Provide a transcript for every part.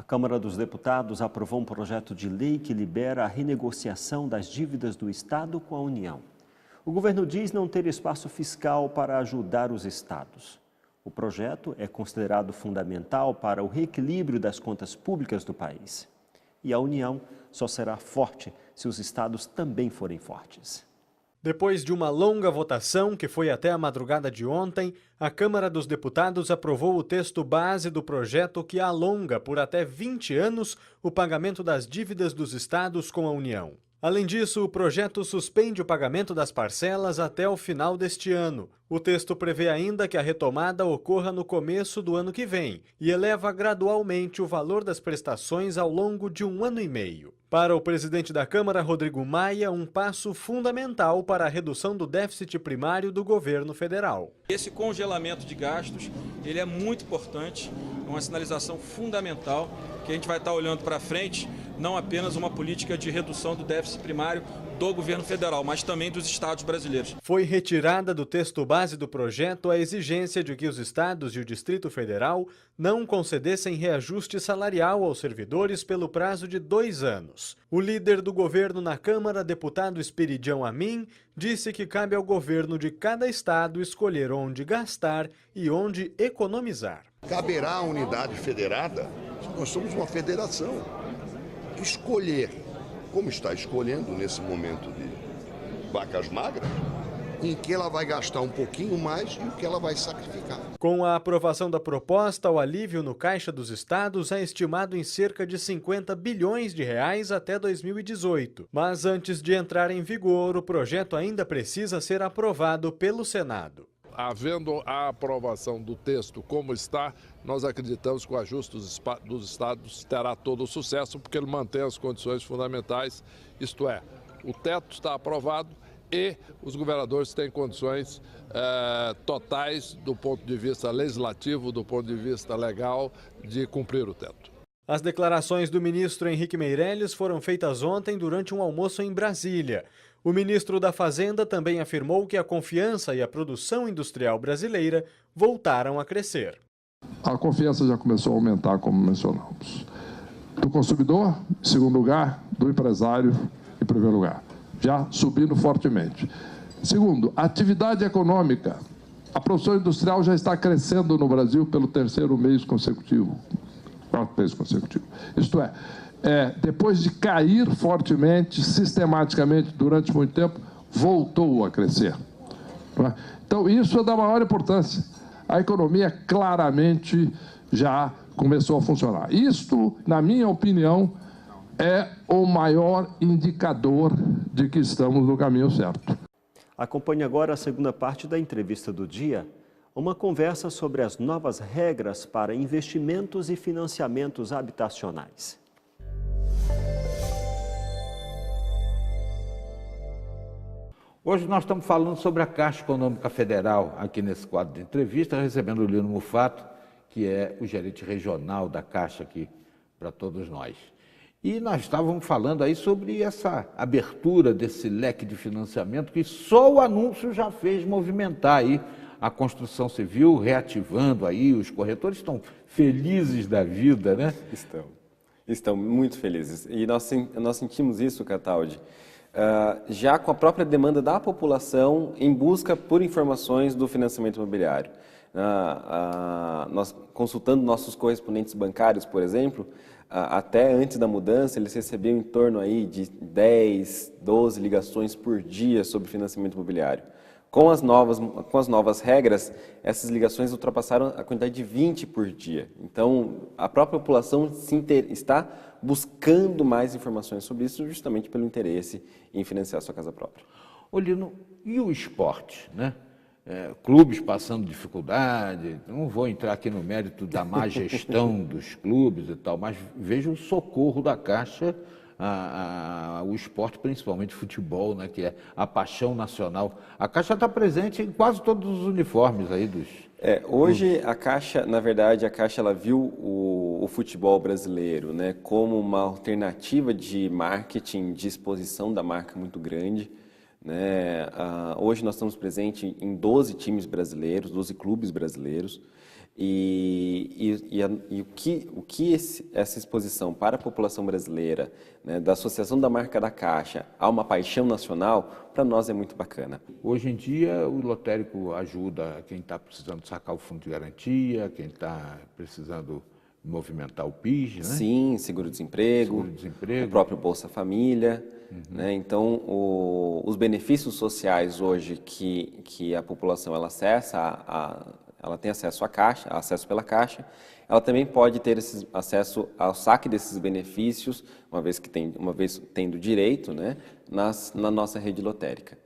Câmara dos Deputados aprovou um projeto de lei que libera a renegociação das dívidas do Estado com a União. O governo diz não ter espaço fiscal para ajudar os estados. O projeto é considerado fundamental para o reequilíbrio das contas públicas do país. E a União só será forte se os estados também forem fortes. Depois de uma longa votação, que foi até a madrugada de ontem, a Câmara dos Deputados aprovou o texto base do projeto que alonga por até 20 anos o pagamento das dívidas dos estados com a União. Além disso, o projeto suspende o pagamento das parcelas até o final deste ano. O texto prevê ainda que a retomada ocorra no começo do ano que vem e eleva gradualmente o valor das prestações ao longo de 1 ano e meio. Para o presidente da Câmara, Rodrigo Maia, um passo fundamental para a redução do déficit primário do governo federal. Esse congelamento de gastos, ele é muito importante, é uma sinalização fundamental que a gente vai estar olhando para frente, não apenas uma política de redução do déficit primário do governo federal, mas também dos estados brasileiros. Foi retirada do texto base do projeto a exigência de que os estados e o Distrito Federal não concedessem reajuste salarial aos servidores pelo prazo de 2 anos. O líder do governo na Câmara, deputado Esperidião Amin, disse que cabe ao governo de cada estado escolher onde gastar e onde economizar. Caberá à unidade federada, nós somos uma federação, escolher, como está escolhendo nesse momento de vacas magras, em que ela vai gastar um pouquinho mais e o que ela vai sacrificar. Com a aprovação da proposta, o alívio no caixa dos estados é estimado em cerca de 50 bilhões de reais até 2018. Mas antes de entrar em vigor, o projeto ainda precisa ser aprovado pelo Senado. Havendo a aprovação do texto como está, nós acreditamos que o ajuste dos estados terá todo o sucesso, porque ele mantém as condições fundamentais, isto é, o teto está aprovado e os governadores têm condições totais do ponto de vista legislativo, do ponto de vista legal, de cumprir o teto. As declarações do ministro Henrique Meirelles foram feitas ontem durante um almoço em Brasília. O ministro da Fazenda também afirmou que a confiança e a produção industrial brasileira voltaram a crescer. A confiança já começou a aumentar, como mencionamos. Do consumidor, em segundo lugar, do empresário, em primeiro lugar. Já subindo fortemente. Segundo, a atividade econômica. A produção industrial já está crescendo no Brasil pelo 4º mês consecutivo. Isto é, depois de cair fortemente, sistematicamente, durante muito tempo, voltou a crescer. Então, isso é da maior importância. A economia claramente já começou a funcionar. Isto, na minha opinião, é o maior indicador de que estamos no caminho certo. Acompanhe agora a segunda parte da entrevista do dia, uma conversa sobre as novas regras para investimentos e financiamentos habitacionais. Hoje nós estamos falando sobre a Caixa Econômica Federal, aqui nesse quadro de entrevista, recebendo o Lino Mufato, que é o gerente regional da Caixa aqui para todos nós. E nós estávamos falando aí sobre essa abertura desse leque de financiamento que só o anúncio já fez movimentar aí a construção civil, reativando aí, os corretores estão felizes da vida, né? Estão muito felizes. E nós sentimos isso, Cataldi, já com a própria demanda da população em busca por informações do financiamento imobiliário. Nós, consultando nossos correspondentes bancários, por exemplo, até antes da mudança, eles recebiam em torno aí de 10, 12 ligações por dia sobre financiamento imobiliário. Com as novas regras, essas ligações ultrapassaram a quantidade de 20 por dia. Então, a própria população está buscando mais informações sobre isso justamente pelo interesse em financiar a sua casa própria. Ô Lino, e o esporte, né? Clubes passando dificuldade, não vou entrar aqui no mérito da má gestão dos clubes e tal, mas veja o socorro da Caixa, o esporte, principalmente futebol, né, que é a paixão nacional. A Caixa está presente em quase todos os uniformes aí dos... Hoje a Caixa, na verdade, ela viu o futebol brasileiro, né, como uma alternativa de marketing, de exposição da marca muito grande. Né? Hoje nós estamos presentes em 12 times brasileiros, 12 clubes brasileiros, E o que essa exposição para a população brasileira, né, da associação da marca da Caixa a uma paixão nacional, para nós é muito bacana. Hoje em dia, o lotérico ajuda quem está precisando sacar o fundo de garantia, quem está precisando movimentar o PIS, né? Sim, seguro-desemprego, o próprio Bolsa Família. Né? Então, os benefícios sociais hoje que a população ela acessa, ela tem acesso à Caixa, acesso pela Caixa, ela também pode ter acesso ao saque desses benefícios, uma vez tendo direito, né, na nossa rede lotérica.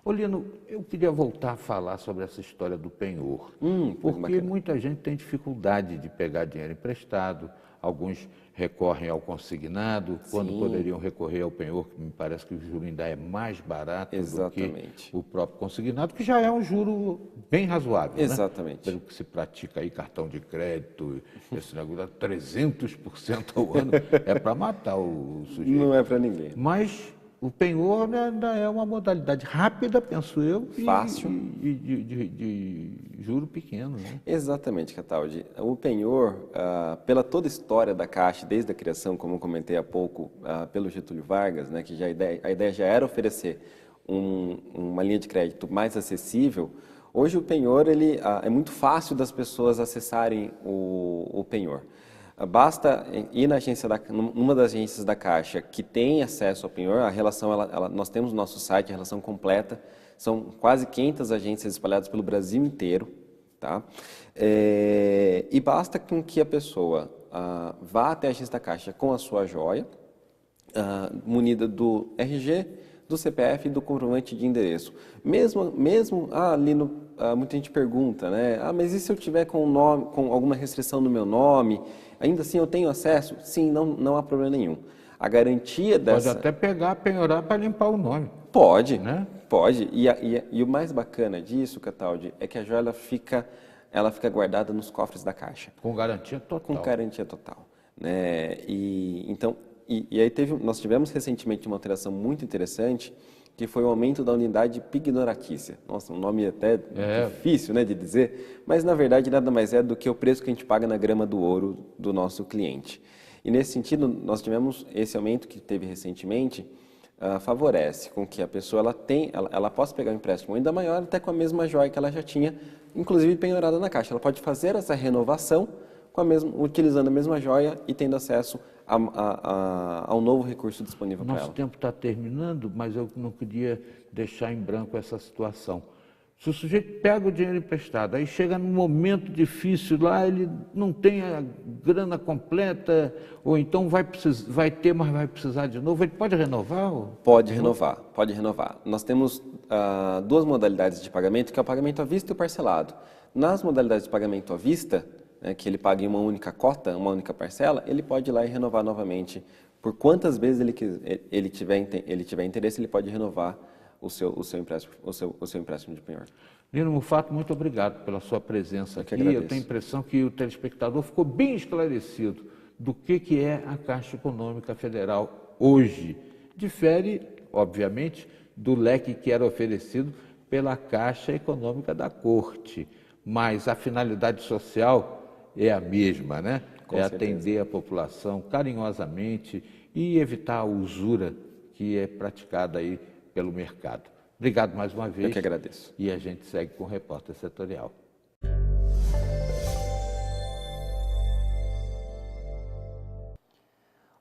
Lino, eu queria voltar a falar sobre essa história do penhor, porque muita gente tem dificuldade de pegar dinheiro emprestado, alguns recorrem ao consignado, quando poderiam recorrer ao penhor, que me parece que o juro ainda é mais barato do que o próprio consignado, que já é um juro bem razoável. Exatamente. Né? Pelo que se pratica aí, cartão de crédito, esse negócio de 300% ao ano, é para matar o sujeito. Não é para ninguém. Mas o penhor ainda é uma modalidade rápida, penso eu, fácil e de juro pequeno. Né? Exatamente, Cataldi. O penhor, pela toda a história da Caixa, desde a criação, como eu comentei há pouco, pelo Getúlio Vargas, né, que a ideia já era oferecer uma linha de crédito mais acessível. Hoje o penhor é muito fácil das pessoas acessarem o penhor. Basta ir numa das agências da Caixa que tem acesso ao penhor, a relação, nós temos no nosso site a relação completa, são quase 500 agências espalhadas pelo Brasil inteiro, tá? E basta com que a pessoa vá até a agência da Caixa com a sua joia, munida do RG, do CPF e do comprovante de endereço. Mesmo Lino, muita gente pergunta, né? Mas e se eu tiver com alguma restrição no meu nome? Ainda assim eu tenho acesso? Sim, não há problema nenhum. A garantia dessa... Pode até penhorar para limpar o nome. Pode, né? Pode. E o mais bacana disso, Cataldi, é que a joia ela fica guardada nos cofres da Caixa. Com garantia total. Com garantia total. Né? E aí nós tivemos recentemente uma alteração muito interessante, que foi o aumento da unidade pignoratícia. Nossa, um nome até difícil, né, de dizer, mas na verdade nada mais é do que o preço que a gente paga na grama do ouro do nosso cliente. E nesse sentido, nós tivemos esse aumento que teve recentemente, favorece com que a pessoa ela possa pegar um empréstimo ainda maior, até com a mesma joia que ela já tinha, inclusive penhorada na Caixa. Ela pode fazer essa renovação utilizando a mesma joia e tendo acesso ao novo recurso disponível para ela. Nosso tempo está terminando, mas eu não queria deixar em branco essa situação. Se o sujeito pega o dinheiro emprestado, aí chega num momento difícil lá, ele não tem a grana completa, ou então vai ter, mas vai precisar de novo, ele pode renovar? Pode renovar. Nós temos duas modalidades de pagamento, que é o pagamento à vista e o parcelado. Nas modalidades de pagamento à vista, que ele paga em uma única cota, uma única parcela, ele pode ir lá e renovar novamente. Por quantas vezes ele tiver interesse, ele pode renovar o seu empréstimo de penhor. Lino Mufato, muito obrigado pela sua presença aqui. Eu tenho a impressão que o telespectador ficou bem esclarecido do que é a Caixa Econômica Federal hoje. Difere, obviamente, do leque que era oferecido pela Caixa Econômica da Corte, mas a finalidade social é a mesma, né? Com certeza. Atender a população carinhosamente e evitar a usura que é praticada aí pelo mercado. Obrigado mais uma vez. Eu que agradeço. E a gente segue com o Repórter Setorial.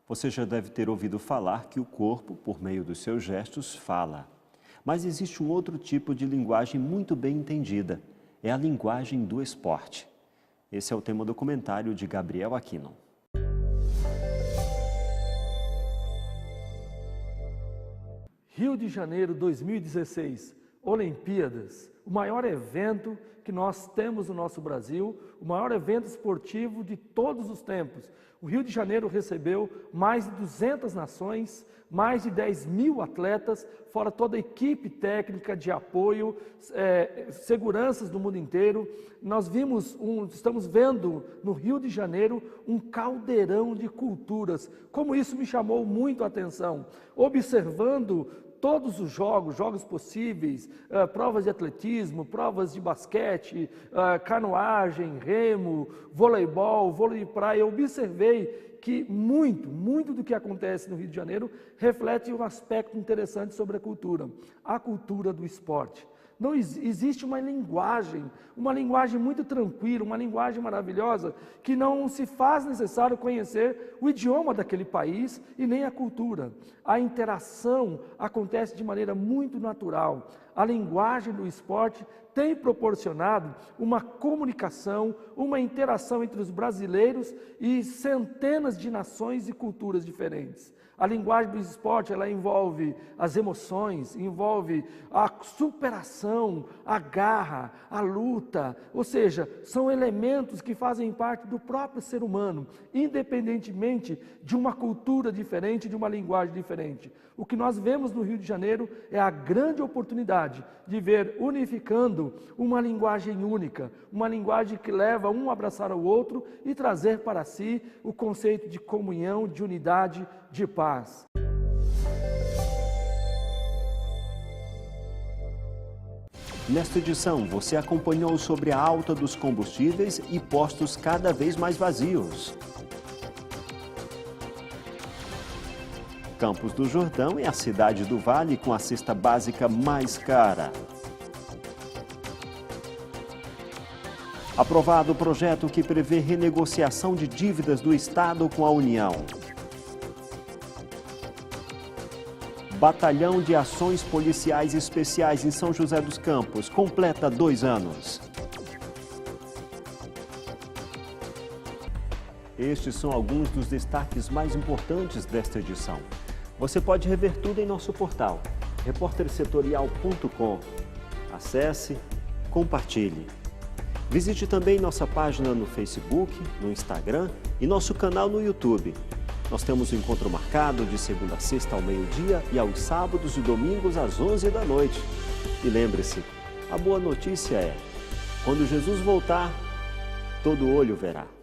Você já deve ter ouvido falar que o corpo, por meio dos seus gestos, fala. Mas existe um outro tipo de linguagem muito bem entendida. É a linguagem do esporte. Esse é o tema do comentário de Gabriel Aquino. Rio de Janeiro 2016, Olimpíadas, o maior evento que nós temos no nosso Brasil, o maior evento esportivo de todos os tempos. O Rio de Janeiro recebeu mais de 200 nações, mais de 10 mil atletas, fora toda a equipe técnica de apoio, seguranças do mundo inteiro. Nós estamos vendo no Rio de Janeiro um caldeirão de culturas. Como isso me chamou muito a atenção, observando todos os jogos possíveis, provas de atletismo, provas de basquete, canoagem, remo, voleibol, vôlei de praia. Eu observei que muito do que acontece no Rio de Janeiro reflete um aspecto interessante sobre a cultura do esporte. Não existe uma linguagem muito tranquila, uma linguagem maravilhosa, que não se faz necessário conhecer o idioma daquele país e nem a cultura. A interação acontece de maneira muito natural. A linguagem do esporte tem proporcionado uma comunicação, uma interação entre os brasileiros e centenas de nações e culturas diferentes. A linguagem do esporte, ela envolve as emoções, envolve a superação, a garra, a luta, ou seja, são elementos que fazem parte do próprio ser humano, independentemente de uma cultura diferente, de uma linguagem diferente. O que nós vemos no Rio de Janeiro é a grande oportunidade de ver unificando uma linguagem única, uma linguagem que leva um a abraçar o outro e trazer para si o conceito de comunhão, de unidade, de paz. Nesta edição, você acompanhou sobre a alta dos combustíveis e postos cada vez mais vazios. Campos do Jordão é a cidade do Vale com a cesta básica mais cara. Aprovado o projeto que prevê renegociação de dívidas do Estado com a União. Batalhão de Ações Policiais Especiais em São José dos Campos completa 2 anos. Estes são alguns dos destaques mais importantes desta edição. Você pode rever tudo em nosso portal, repórtersetorial.com. Acesse, compartilhe. Visite também nossa página no Facebook, no Instagram e nosso canal no YouTube. Nós temos um encontro marcado de segunda a sexta ao meio-dia e aos sábados e domingos às 11 da noite. E lembre-se, a boa notícia é, quando Jesus voltar, todo olho verá.